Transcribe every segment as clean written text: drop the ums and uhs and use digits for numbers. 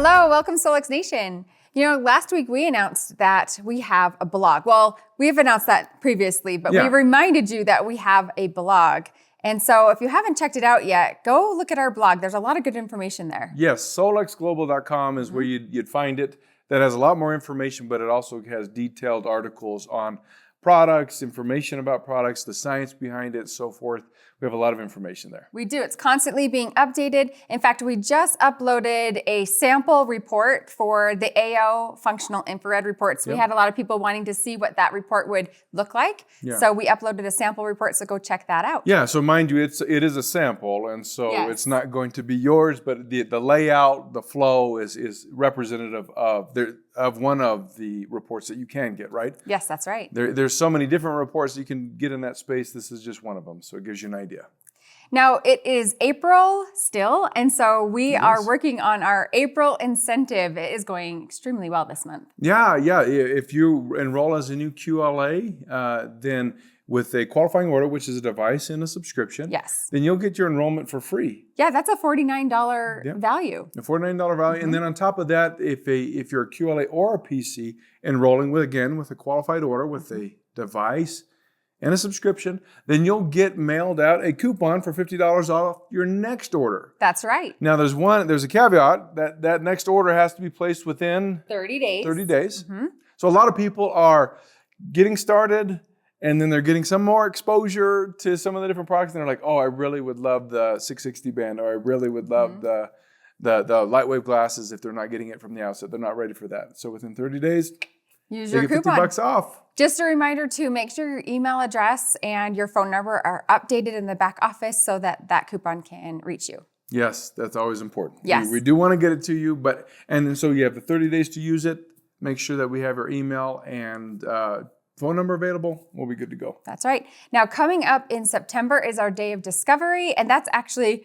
Hello, welcome Solix Nation. You know, last week we announced that we have a blog. Well, we have announced that previously, but we reminded you that we have a blog. And so if you haven't checked it out yet, go look at our blog. There's a lot of good information there. Yes, solixglobal.com is where you'd find it. That has a lot more information, but it also has detailed articles on products, information about products, the science behind it, so forth. We have a lot of information there. We do. It's constantly being updated. In fact, we just uploaded a sample report for the AO functional infrared reports. We had a lot of people wanting to see what that report would look like. So we uploaded a sample report, so go check that out. Yeah, so mind you, it is a sample, and so it's not going to be yours, but the layout, the flow is representative of one of the reports that you can get, right? Yes, that's right. There's so many different reports you can get in that space. This is just one of them, so it gives you an idea. Now, it is April still, and so we are working on our April incentive. It is going extremely well this month. Yeah. If you enroll as a new QLA, then with a qualifying order, which is a device and a subscription, then you'll get your enrollment for free. Yeah, that's a $49 value. A $49 value. And then on top of that, if you're a QLA or a PC enrolling with a qualified order with a device and a subscription, then you'll get mailed out a coupon for $50 off your next order. That's right. Now there's a caveat that next order has to be placed within 30 days. 30 days. So a lot of people are getting started and then they're getting some more exposure to some of the different products and they're like, oh, I really would love the 660 band, or I really would love the Lightwave glasses. If they're not getting it from the outset, they're not ready for that. So within 30 days, use they your get coupon. $50 off. Just a reminder to make sure your email address and your phone number are updated in the back office so that coupon can reach you. Yes, that's always important. Yes. We do want to get it to you, and so you have the 30 days to use it. Make sure that we have your email and phone number available. We'll be good to go. That's right. Now, coming up in September is our Day of Discovery, and that's actually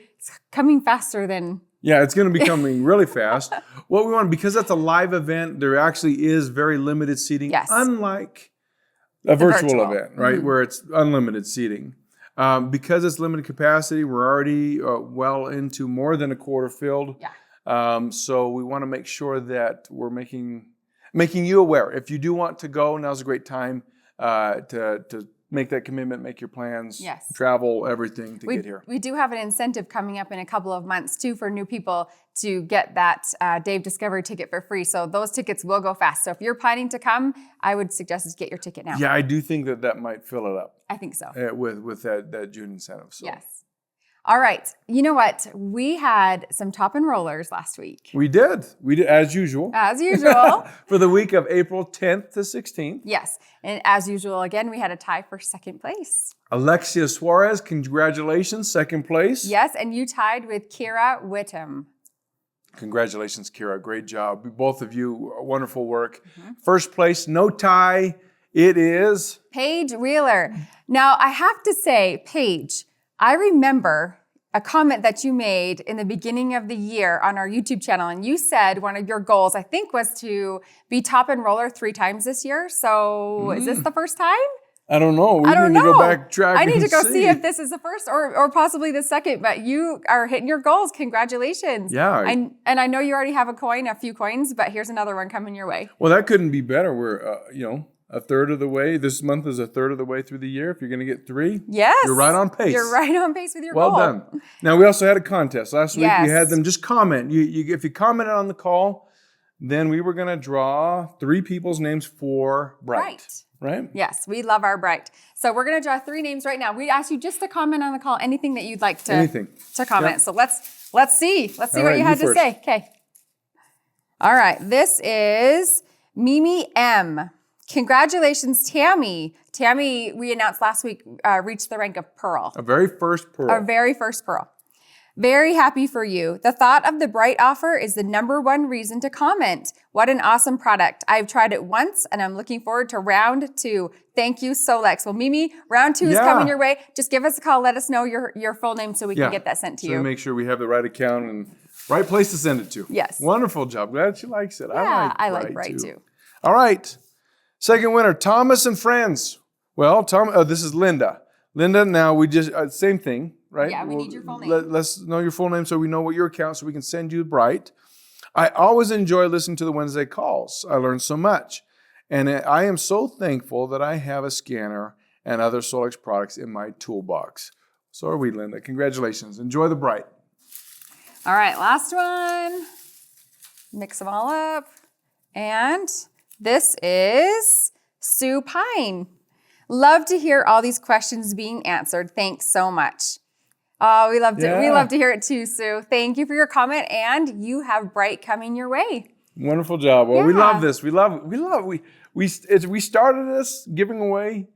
coming faster than... Yeah, it's going to be coming really fast. What we want, because that's a live event, there actually is very limited seating, unlike a virtual event, right, where it's unlimited seating. Because it's limited capacity, we're already well into more than a quarter filled. So we want to make sure that we're making you aware. If you do want to go, now's a great time to make that commitment, make your plans, travel, everything to get here. We do have an incentive coming up in a couple of months too for new people to get that Day of Discovery ticket for free. So those tickets will go fast. So if you're planning to come, I would suggest is get your ticket now. Yeah, I do think that might fill it up. I think so. With that June incentive. So. Yes. All right. You know what? We had some top enrollers last week. We did, as usual. As usual. For the week of April 10th to 16th. Yes. And as usual, again, we had a tie for second place. Alexia Suarez, congratulations, second place. Yes, and you tied with Kira Whittam. Congratulations, Kira. Great job. Both of you, wonderful work. First place, no tie. It is... Paige Wheeler. Now, I have to say, Paige, I remember a comment that you made in the beginning of the year on our YouTube channel, and you said one of your goals, I think, was to be top enroller 3 times this year. So is this the first time? I don't know. I don't know. To go backtrack I need to go see if this is the first or possibly the second, but you are hitting your goals. Congratulations. Yeah. And I know you already have a few coins, but here's another one coming your way. Well, that couldn't be better. We're, a third of the way. This month is a third of the way through the year. If you're going to get 3, you're right on pace. You're right on pace with your goal. Well done. Now, we also had a contest. Last week, we had them just comment. If you commented on the call, then we were going to draw 3 people's names for Bright. Right? Yes, we love our Bright. So we're going to draw 3 names right now. We asked you just to comment on the call, anything that you'd like to comment. Yep. So let's see. Let's see what you had to say. Okay. All right. This is Mimi M. Congratulations, Tammy. Tammy, we announced last week, reached the rank of Pearl. Our very first Pearl. Our very first Pearl. Very happy for you. The thought of the Bright offer is the #1 reason to comment. What an awesome product. I've tried it once and I'm looking forward to round 2. Thank you, Solex. Well, Mimi, round 2 is coming your way. Just give us a call. Let us know your full name so we can get that sent to you. So make sure we have the right account and right place to send it to. Yes. Wonderful job. Glad she likes it. Yeah, I like Bright too. All right. Second winner, Thomas and Friends. Well, this is Linda. Linda, now we just, same thing, right? Yeah, we need your full name. Let's know your full name so we know what your account, so we can send you Bright. I always enjoy listening to the Wednesday calls. I learn so much. And I am so thankful that I have a scanner and other Solex products in my toolbox. So are we, Linda. Congratulations. Enjoy the bright. All right, last one. Mix them all up. And this is Sue Pine. Love to hear all these questions being answered. Thanks so much. Oh, we love to hear it too, Sue. Thank you for your comment, and you have bright coming your way. Wonderful job. Well, we love this. We started this giving away,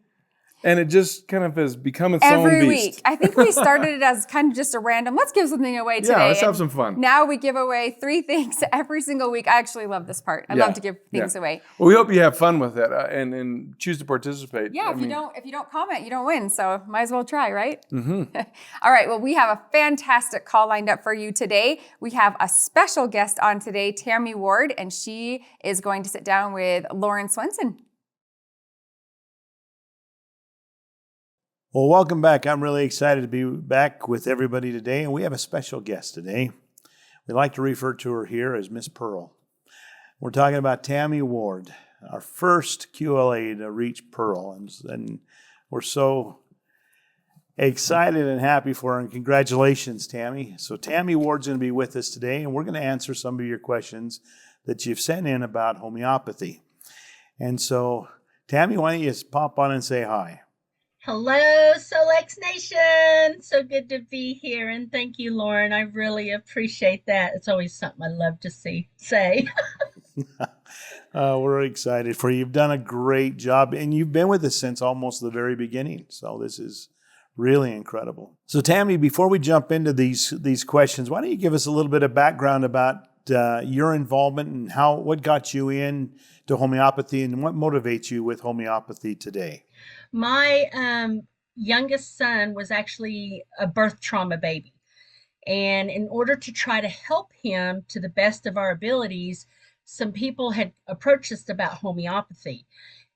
and it just kind of has become its own beast. Every week. I think we started it as kind of just a random, let's give something away today. Yeah, let's have some fun. Now we give away 3 things every single week. I actually love this part. I love to give things away. Well, we hope you have fun with it and choose to participate. Yeah, if you don't comment, you don't win. So might as well try, right? Mm-hmm. All right, well, we have a fantastic call lined up for you today. We have a special guest on today, Tammy Ward, and she is going to sit down with Loran Swensen. Well, welcome back. I'm really excited to be back with everybody today, and we have a special guest today. We like to refer to her here as Miss Pearl. We're talking about Tammy Ward, our first QLA to reach Pearl, and we're so excited and happy for her, and congratulations, Tammy. So Tammy Ward's going to be with us today, and we're going to answer some of your questions that you've sent in about homeopathy. And so, Tammy, why don't you just pop on and say hi? Hello, Solex Nation. So good to be here. And thank you, Loran. I really appreciate that. It's always something I love to say. We're excited for you. You've done a great job. And you've been with us since almost the very beginning. So this is really incredible. So Tammy, before we jump into these questions, why don't you give us a little bit of background about your involvement and what got you into homeopathy and what motivates you with homeopathy today? My youngest son was actually a birth trauma baby. And in order to try to help him to the best of our abilities, some people had approached us about homeopathy.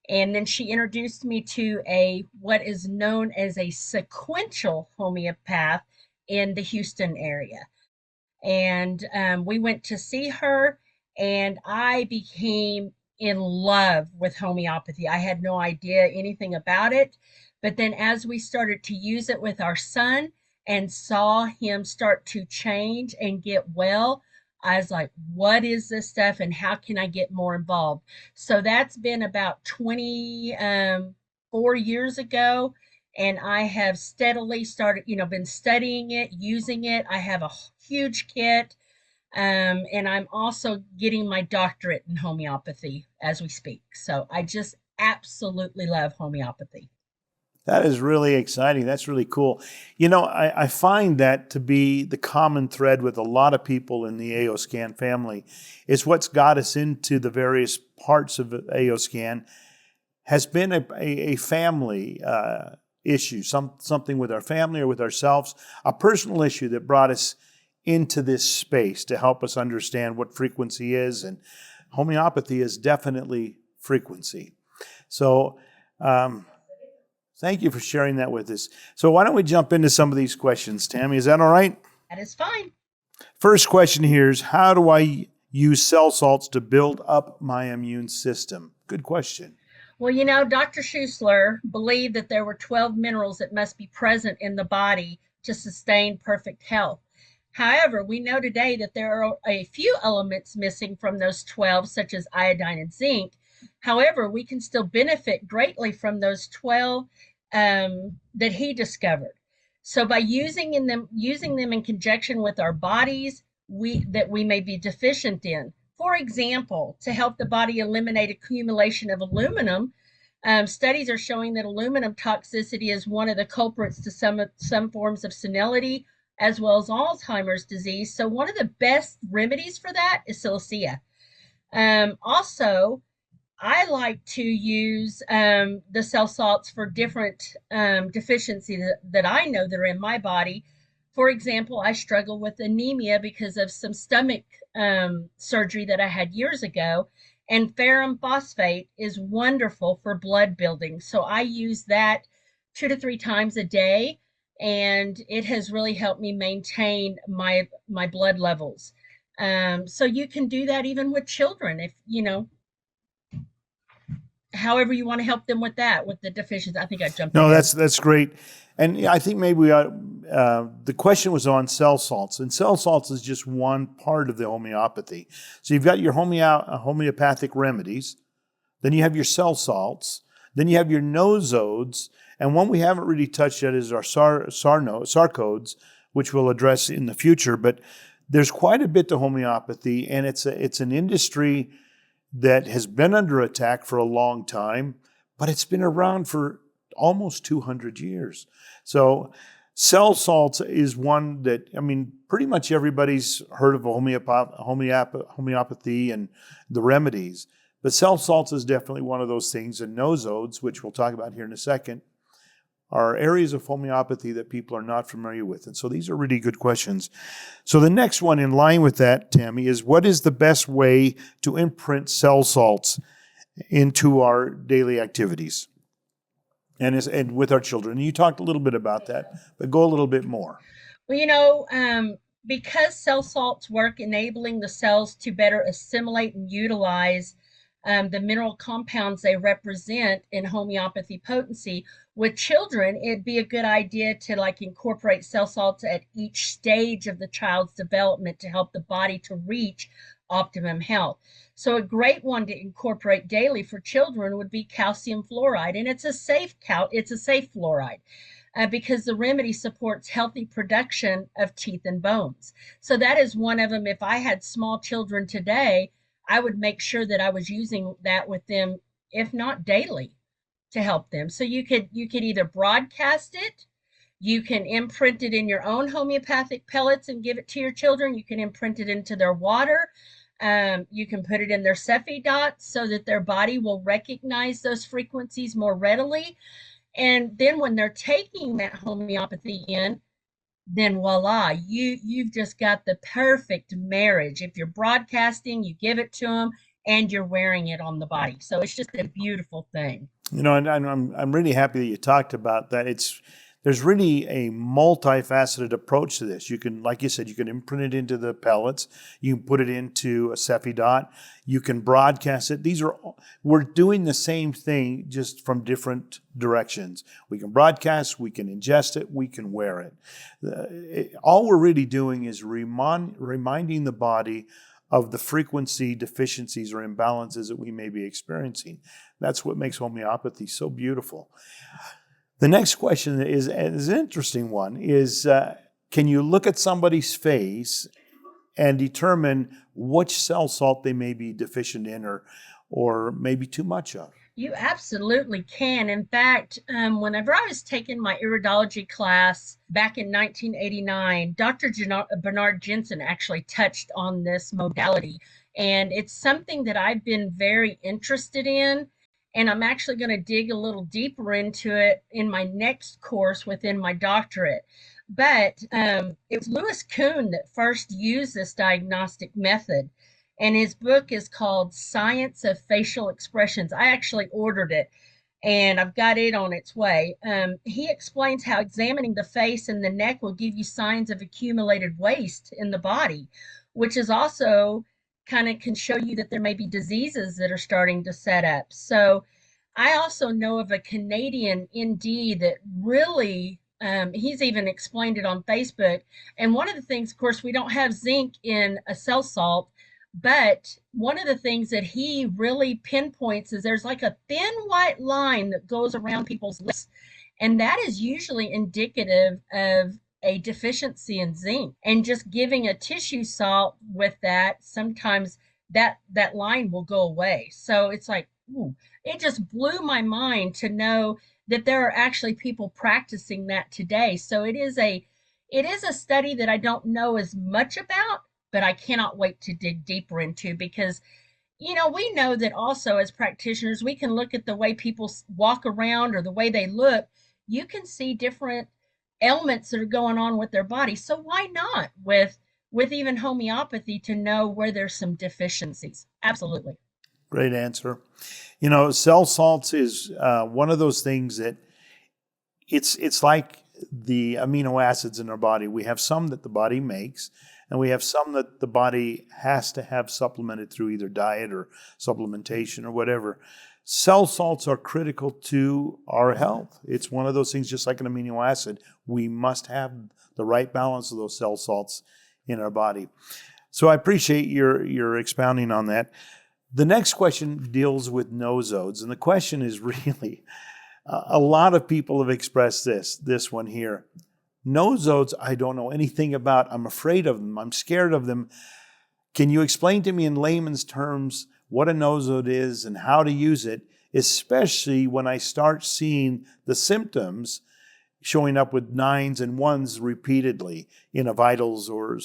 And then she introduced me to what is known as a sequential homeopath in the Houston area. And we went to see her, and I became in love with homeopathy. I had no idea anything about it. But then as we started to use it with our son and saw him start to change and get well, I was like, what is this stuff and how can I get more involved? So that's been about 24 years ago. And I have steadily been studying it, using it. I have a huge kit. And I'm also getting my doctorate in homeopathy as we speak. So I just absolutely love homeopathy. That is really exciting. That's really cool. I find that to be the common thread with a lot of people in the AOScan family. Is what's got us into the various parts of AOScan has been a family issue, something with our family or with ourselves, a personal issue that brought us into this space to help us understand what frequency is, and homeopathy is definitely frequency. So thank you for sharing that with us. So why don't we jump into some of these questions, Tammy? Is that all right? That is fine. First question here is, how do I use cell salts to build up my immune system? Good question. Well, Dr. Schussler believed that there were 12 minerals that must be present in the body to sustain perfect health. However, we know today that there are a few elements missing from those 12, such as iodine and zinc. However, we can still benefit greatly from those 12 that he discovered. So by using them in conjunction with our bodies that we may be deficient in. For example, to help the body eliminate accumulation of aluminum, studies are showing that aluminum toxicity is one of the culprits to some forms of senility, as well as Alzheimer's disease. So one of the best remedies for that is silicea. Also, I like to use the cell salts for different deficiencies that I know that are in my body. For example, I struggle with anemia because of some stomach surgery that I had years ago. And ferrum phosphate is wonderful for blood building. So I use that 2 to 3 times a day. And it has really helped me maintain my blood levels. So you can do that even with children, if however you want to help them with that, with the deficiency. I think I jumped No, ahead. that's great. And I think maybe the question was on cell salts, and cell salts is just one part of the homeopathy. So you've got your homeopathic remedies, then you have your cell salts, then you have your nosodes, and one we haven't really touched yet is our sarcodes, which we'll address in the future. But there's quite a bit to homeopathy, and it's an industry that has been under attack for a long time, but it's been around for almost 200 years. So cell salts is one that, pretty much everybody's heard of homeopathy and the remedies. But cell salts is definitely one of those things. And nosodes, which we'll talk about here in a second, are areas of homeopathy that people are not familiar with. And so these are really good questions. So the next one in line with that, Tammy, is what is the best way to imprint cell salts into our daily activities and with our children? And you talked a little bit about that, but go a little bit more. Well, because cell salts work enabling the cells to better assimilate and utilize the mineral compounds they represent in homeopathy potency, with children, it'd be a good idea to incorporate cell salts at each stage of the child's development to help the body to reach optimum health. So a great one to incorporate daily for children would be calcium fluoride, and it's a safe fluoride. Because the remedy supports healthy production of teeth and bones. So that is one of them. If I had small children today, I would make sure that I was using that with them, if not daily, to help them. So you could either broadcast it, you can imprint it in your own homeopathic pellets and give it to your children. You can imprint it into their water. You can put it in their Cepheid dots so that their body will recognize those frequencies more readily. And then when they're taking that homeopathy in, then voila, you've just got the perfect marriage. If you're broadcasting, you give it to them, and you're wearing it on the body. So it's just a beautiful thing. And I'm really happy that you talked about that. There's really a multifaceted approach to this. You can, like you said, you can imprint it into the pellets. You can put it into a Cepheid dot. You can broadcast it. We're doing the same thing, just from different directions. We can broadcast, we can ingest it, we can wear it. All we're really doing is reminding the body of the frequency deficiencies or imbalances that we may be experiencing. That's what makes homeopathy so beautiful. The next question is an interesting one, is can you look at somebody's face and determine which cell salt they may be deficient in or maybe too much of? You absolutely can. In fact, whenever I was taking my iridology class back in 1989, Dr. Bernard Jensen actually touched on this modality. And it's something that I've been very interested in. And I'm actually going to dig a little deeper into it in my next course within my doctorate. But it was Louis Kuhn that first used this diagnostic method. And his book is called Science of Facial Expressions. I actually ordered it, and I've got it on its way. He explains how examining the face and the neck will give you signs of accumulated waste in the body, which is also kind of can show you that there may be diseases that are starting to set up. So I also know of a Canadian ND that really, he's even explained it on Facebook. And one of the things, of course, we don't have zinc in a cell salt, but one of the things that he really pinpoints is there's like a thin white line that goes around people's lips. And that is usually indicative of a deficiency in zinc. And just giving a tissue salt with that, sometimes that line will go away. So it's like, ooh, it just blew my mind to know that there are actually people practicing that today. So it is a study that I don't know as much about, but I cannot wait to dig deeper into, because we know that also as practitioners, we can look at the way people walk around or the way they look. You can see different ailments that are going on with their body. So why not with even homeopathy to know where there's some deficiencies? Absolutely. Great answer. Cell salts is one of those things that it's like the amino acids in our body. We have some that the body makes, and we have some that the body has to have supplemented through either diet or supplementation or whatever. Cell salts are critical to our health. It's one of those things, just like an amino acid. We must have the right balance of those cell salts in our body. So I appreciate your expounding on that. The next question deals with nosodes, and the question is really, a lot of people have expressed this one here. Nosodes, I don't know anything about. I'm afraid of them. I'm scared of them. Can you explain to me in layman's terms what a nosode is and how to use it, especially when I start seeing the symptoms showing up with 9s and 1s repeatedly in a vitals or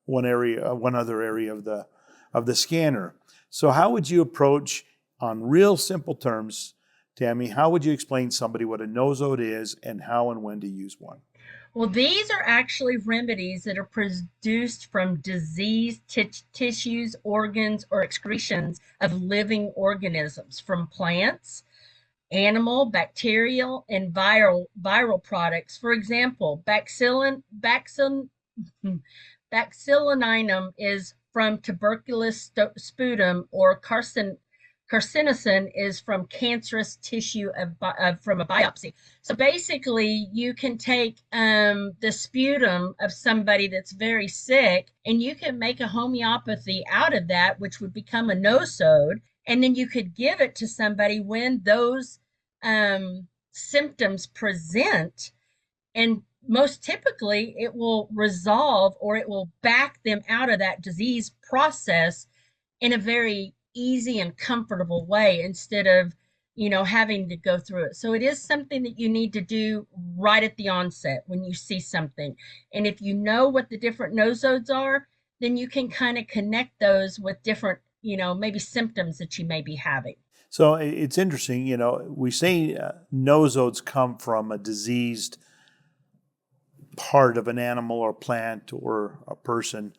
one other area of the scanner? So how would you approach, on real simple terms, Tammy, how would you explain somebody what a nosode is and how and when to use one? Well, these are actually remedies that are produced from diseased tissues, organs, or excretions of living organisms, from plants, animal, bacterial, and viral products. For example, Bacillinum is from tuberculous sputum, or carcinosin is from cancerous tissue from a biopsy. So basically, you can take the sputum of somebody that's very sick, and you can make a homeopathy out of that, which would become a nosode, and then you could give it to somebody when those symptoms present, and most typically it will resolve, or it will back them out of that disease process in a very easy and comfortable way, instead of having to go through it. So it is something that you need to do right at the onset when you see something. And if you know what the different nosodes are, then you can kind of connect those with different, maybe symptoms that you may be having. So it's interesting, we say nosodes come from a diseased part of an animal or plant or a person.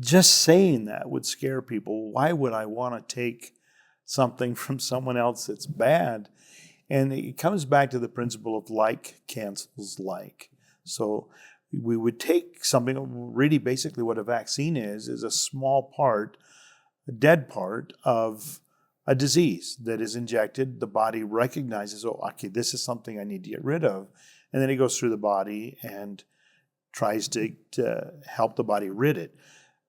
Just saying that would scare people. Why would I want to take something from someone else that's bad? And it comes back to the principle of like cancels like. So we would take something, really basically what a vaccine is a small part, a dead part of a disease that is injected. The body recognizes, oh, okay, this is something I need to get rid of. And then it goes through the body and tries to help the body rid it.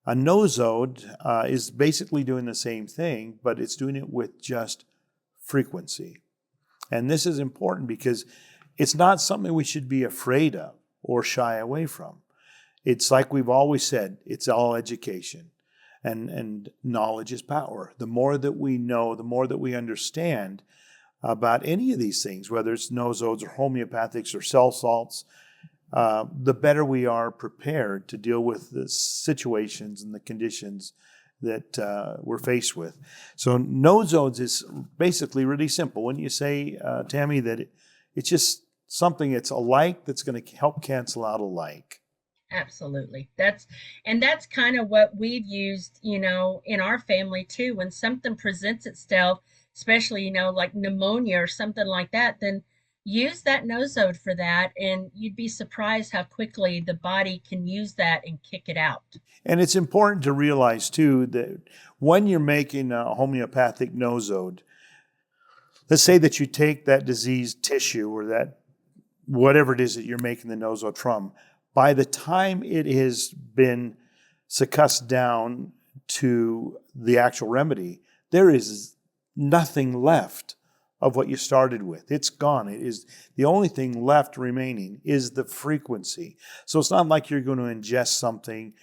A nosode is basically doing the same thing, but it's doing it with just frequency. And this is important because it's not something we should be afraid of or shy away from. It's like we've always said, it's all education. And knowledge is power. The more that we know, the more that we understand about any of these things, whether it's nosodes or homeopathics or cell salts, the better we are prepared to deal with the situations and the conditions that we're faced with. So nosodes is basically really simple. When you say, Tammy, that it's just something that's alike that's going to help cancel out alike. Absolutely. That's kind of what we've used, in our family too. When something presents itself, especially, like pneumonia or something like that, then use that nosode for that, and you'd be surprised how quickly the body can use that and kick it out. And it's important to realize too that when you're making a homeopathic nosode, let's say that you take that diseased tissue or that whatever it is that you're making the nosode from, by the time it has been succussed down to the actual remedy, there is nothing left of what you started with. It's gone. It is the only thing left remaining is the frequency. So it's not like you're going to ingest something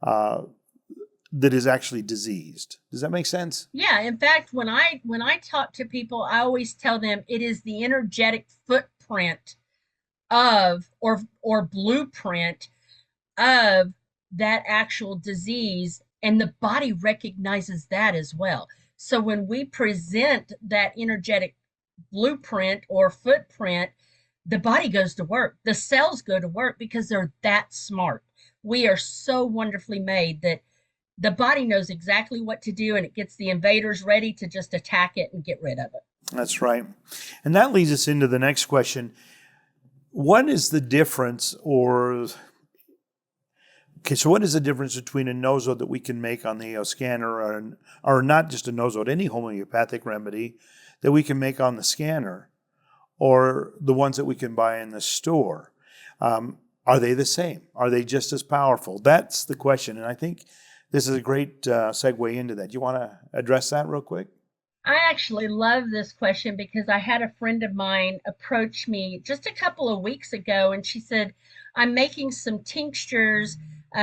that is actually diseased. Does that make sense? Yeah. In fact, when I talk to people, I always tell them it is the energetic footprint of or blueprint of that actual disease, and the body recognizes that as well. So when we present that energetic blueprint or footprint, the body goes to work. The cells go to work because they're that smart. We are so wonderfully made that the body knows exactly what to do, and it gets the invaders ready to just attack it and get rid of it. That's right. And that leads us into the next question. What is the difference, or Okay, so what is the difference between a nosode that we can make on the AO scanner, or not just a nosode, any homeopathic remedy that we can make on the scanner, or the ones that we can buy in the store? Are they the same? Are they just as powerful? That's the question, and I think this is a great segue into that. Do you want to address that real quick? I actually love this question because I had a friend of mine approach me just a couple of weeks ago, and she said, I'm making some tinctures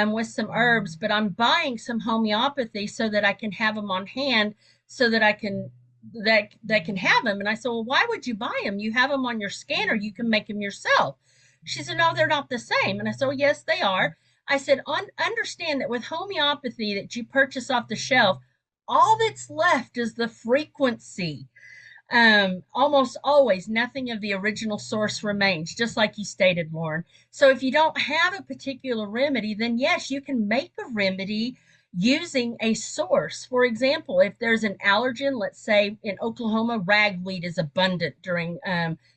with some herbs, but I'm buying some homeopathy so that I can have them on hand so that I can that can have them. And I said, well, why would you buy them? You have them on your scanner. You can make them yourself. She said, no, they're not the same. And I said, well, yes, they are. I said, understand that with homeopathy that you purchase off the shelf, all that's left is the frequency. Almost always nothing of the original source remains, just like you stated, Loran. So if you don't have a particular remedy, then yes, you can make a remedy using a source. For example, if there's an allergen, let's say in Oklahoma, ragweed is abundant during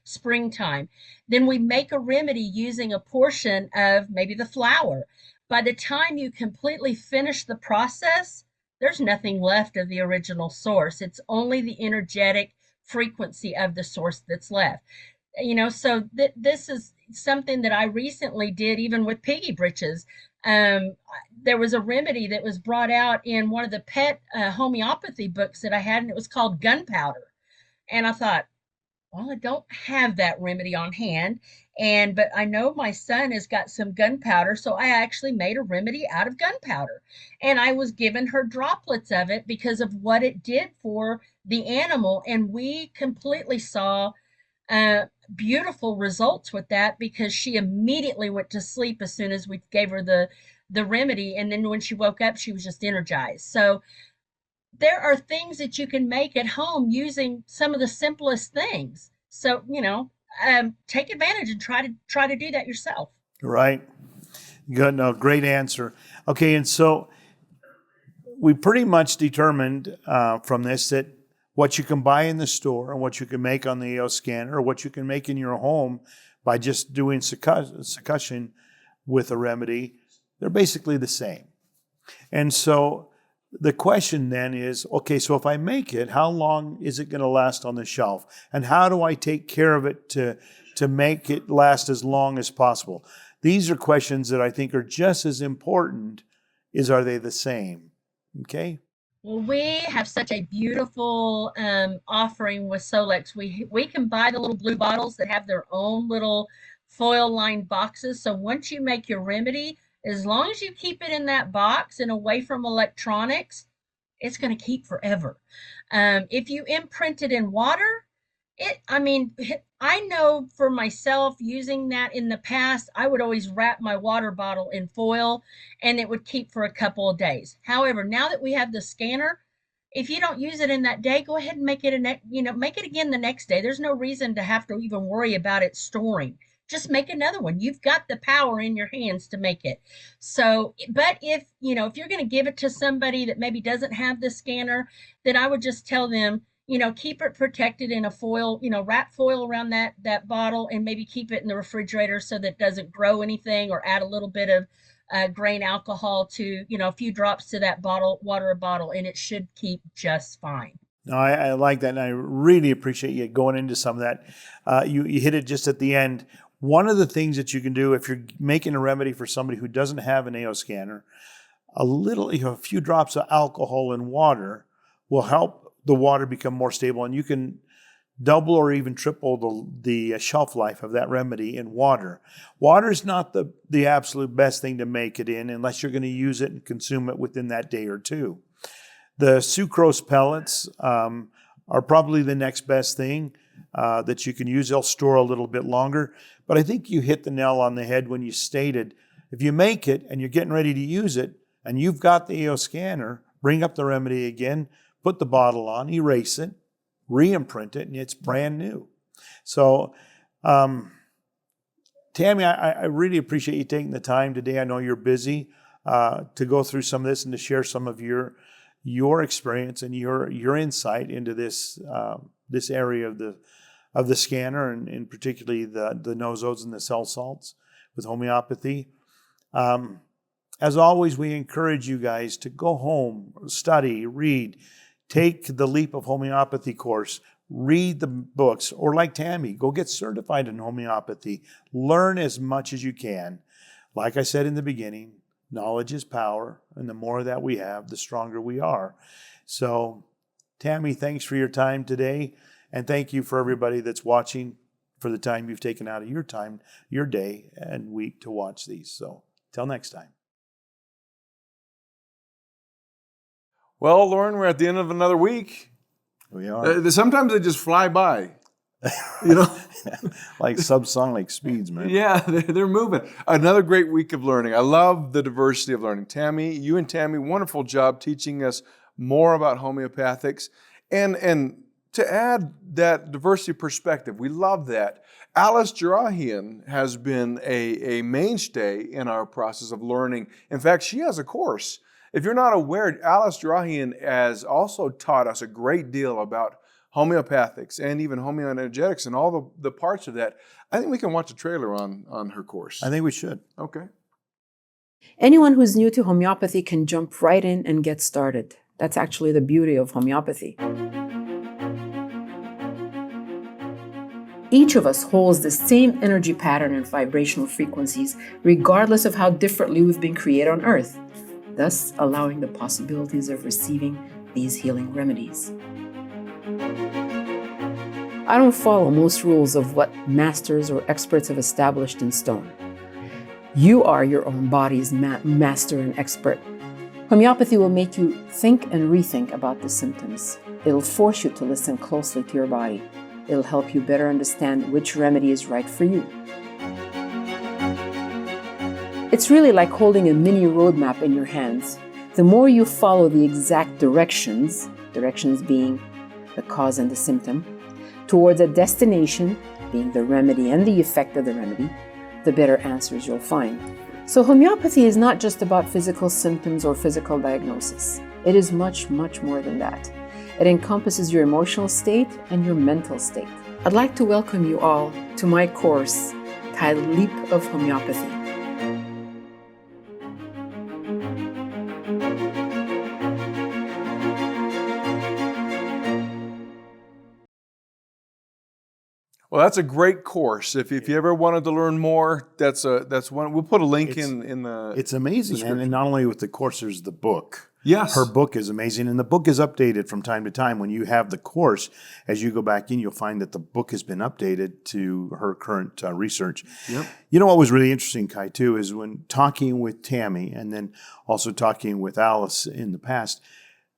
springtime, then we make a remedy using a portion of maybe the flower. By the time you completely finish the process, there's nothing left of the original source. It's only the energetic frequency of the source that's left. So this is something that I recently did, even with piggy britches. There was a remedy that was brought out in one of the pet homeopathy books that I had, and it was called gunpowder. And I thought, well, I don't have that remedy on hand, but I know my son has got some gunpowder, so I actually made a remedy out of gunpowder, and I was given her droplets of it because of what it did for the animal, and we completely saw beautiful results with that because she immediately went to sleep as soon as we gave her the remedy, and then when she woke up, she was just energized. So there are things that you can make at home using some of the simplest things. So, take advantage and try to do that yourself. Right. Good. No, great answer. Okay, and so we pretty much determined from this that what you can buy in the store and what you can make on the AO scanner, or what you can make in your home by just doing succussion with a remedy, they're basically the same. And so the question then is, okay, so if I make it, how long is it going to last on the shelf? And how do I take care of it to make it last as long as possible? These are questions that I think are just as important as are they the same? Okay? Well, we have such a beautiful offering with Solex. We can buy the little blue bottles that have their own little foil-lined boxes. So once you make your remedy, as long as you keep it in that box and away from electronics, it's going to keep forever. If you imprint it in water, I know for myself using that in the past, I would always wrap my water bottle in foil and it would keep for a couple of days. However, now that we have the scanner, if you don't use it in that day, go ahead and make it make it again the next day. There's no reason to have to even worry about it storing. Just make another one. You've got the power in your hands to make it. So, but if you're going to give it to somebody that maybe doesn't have the scanner, then I would just tell them, keep it protected in a foil, wrap foil around that bottle, and maybe keep it in the refrigerator so that it doesn't grow anything, or add a little bit of grain alcohol to, a few drops to that water bottle, and it should keep just fine. No, I like that, and I really appreciate you going into some of that. You hit it just at the end. One of the things that you can do if you're making a remedy for somebody who doesn't have an AO scanner, a few drops of alcohol in water will help the water become more stable, and you can double or even triple the shelf life of that remedy in water. Water is not the absolute best thing to make it in unless you're going to use it and consume it within that day or two. The sucrose pellets are probably the next best thing that you can use. They'll store a little bit longer. But I think you hit the nail on the head when you stated, if you make it and you're getting ready to use it and you've got the AO scanner, bring up the remedy again, put the bottle on, erase it, re-imprint it, and it's brand new. So, Tammy, I really appreciate you taking the time today. I know you're busy to go through some of this and to share some of your experience and your insight into this area of the scanner, and particularly the nosodes and the cell salts with homeopathy. As always, we encourage you guys to go home, study, read, take the Leap of Homeopathy course, read the books, or like Tammy, go get certified in homeopathy. Learn as much as you can. Like I said in the beginning, knowledge is power, and the more that we have, the stronger we are. So, Tammy, thanks for your time today, and thank you for everybody that's watching for the time you've taken out of your time, your day and week to watch these. So, till next time. Well, Loran, we're at the end of another week. We are. Sometimes they just fly by, you know? Like subsonic speeds, man. Yeah, they're moving. Another great week of learning. I love the diversity of learning. Tammy, you and Tammy, wonderful job teaching us more about homeopathics. And to add that diversity perspective, we love that. Alice Jarahian has been a mainstay in our process of learning. In fact, she has a course. If you're not aware, Alice Jarahian has also taught us a great deal about homeopathics and even homeoenergetics and all the parts of that. I think we can watch a trailer on her course. I think we should. Okay. Anyone who's new to homeopathy can jump right in and get started. That's actually the beauty of homeopathy. Each of us holds the same energy pattern and vibrational frequencies, regardless of how differently we've been created on Earth, thus allowing the possibilities of receiving these healing remedies. I don't follow most rules of what masters or experts have established in stone. You are your own body's master and expert. Homeopathy will make you think and rethink about the symptoms. It'll force you to listen closely to your body. It'll help you better understand which remedy is right for you. It's really like holding a mini roadmap in your hands. The more you follow the exact directions being the cause and the symptom, towards a destination, being the remedy and the effect of the remedy, the better answers you'll find. So homeopathy is not just about physical symptoms or physical diagnosis. It is much, much more than that. It encompasses your emotional state and your mental state. I'd like to welcome you all to my course titled Leap of Homeopathy. Well, that's a great course. If you ever wanted to learn more, that's one. We'll put a link in the. It's amazing, and not only with the course, there's the book. Yes, her book is amazing, and the book is updated from time to time. When you have the course, as you go back in, you'll find that the book has been updated to her current research. Yep. You know what was really interesting, Kai, too, is when talking with Tammy and then also talking with Alice in the past,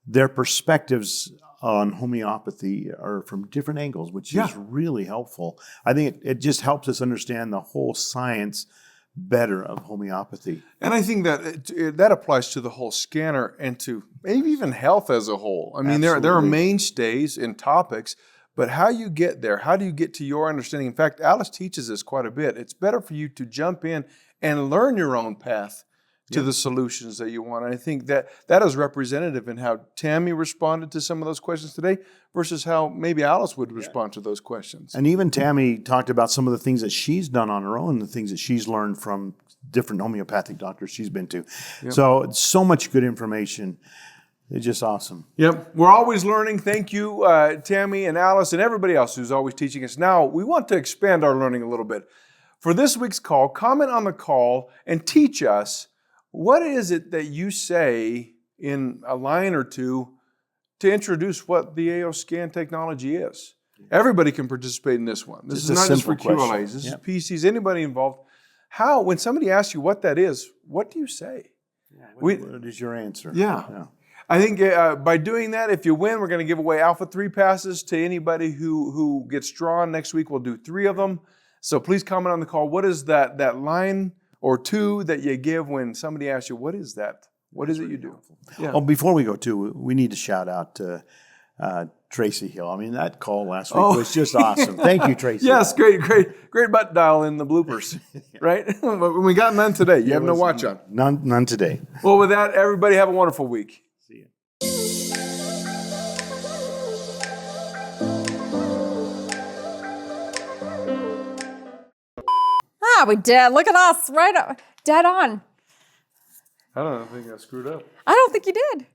their perspectives on homeopathy are from different angles, which is really helpful. I think it just helps us understand the whole science better of homeopathy. And I think that that applies to the whole scanner and to maybe even health as a whole. I mean, there are mainstays in topics, but how you get there, how do you get to your understanding? In fact, Alice teaches this quite a bit. It's better for you to jump in and learn your own path to the solutions that you want. And I think that is representative in how Tammy responded to some of those questions today versus how maybe Alice would respond to those questions. And even Tammy talked about some of the things that she's done on her own, the things that she's learned from different homeopathic doctors she's been to. Yep. So much good information. It's just awesome. Yep. We're always learning. Thank you, Tammy and Alice and everybody else who's always teaching us. Now, we want to expand our learning a little bit. For this week's call, comment on the call and teach us what is it that you say in a line or two to introduce what the AO scan technology is? Everybody can participate in this one. This is not just for QLAs. This is PCs, anybody involved. How, when somebody asks you what that is, what do you say? What is your answer? Yeah. I think by doing that, if you win, we're going to give away Alpha 3 passes to anybody who gets drawn. Next week, we'll do 3 of them. So please comment on the call. What is that line or 2 that you give when somebody asks you, what is that? What is it you do? Yeah. Oh, before we go too, we need to shout out to Tracy Hill. I mean, that call last week was just awesome. Thank you, Tracy. Yes, great butt dial in the bloopers, right? We got none today. You have no watch on. None today. Well, with that, everybody have a wonderful week. See you. We did. Look at us, right dead on. I don't think I screwed up. I don't think you did.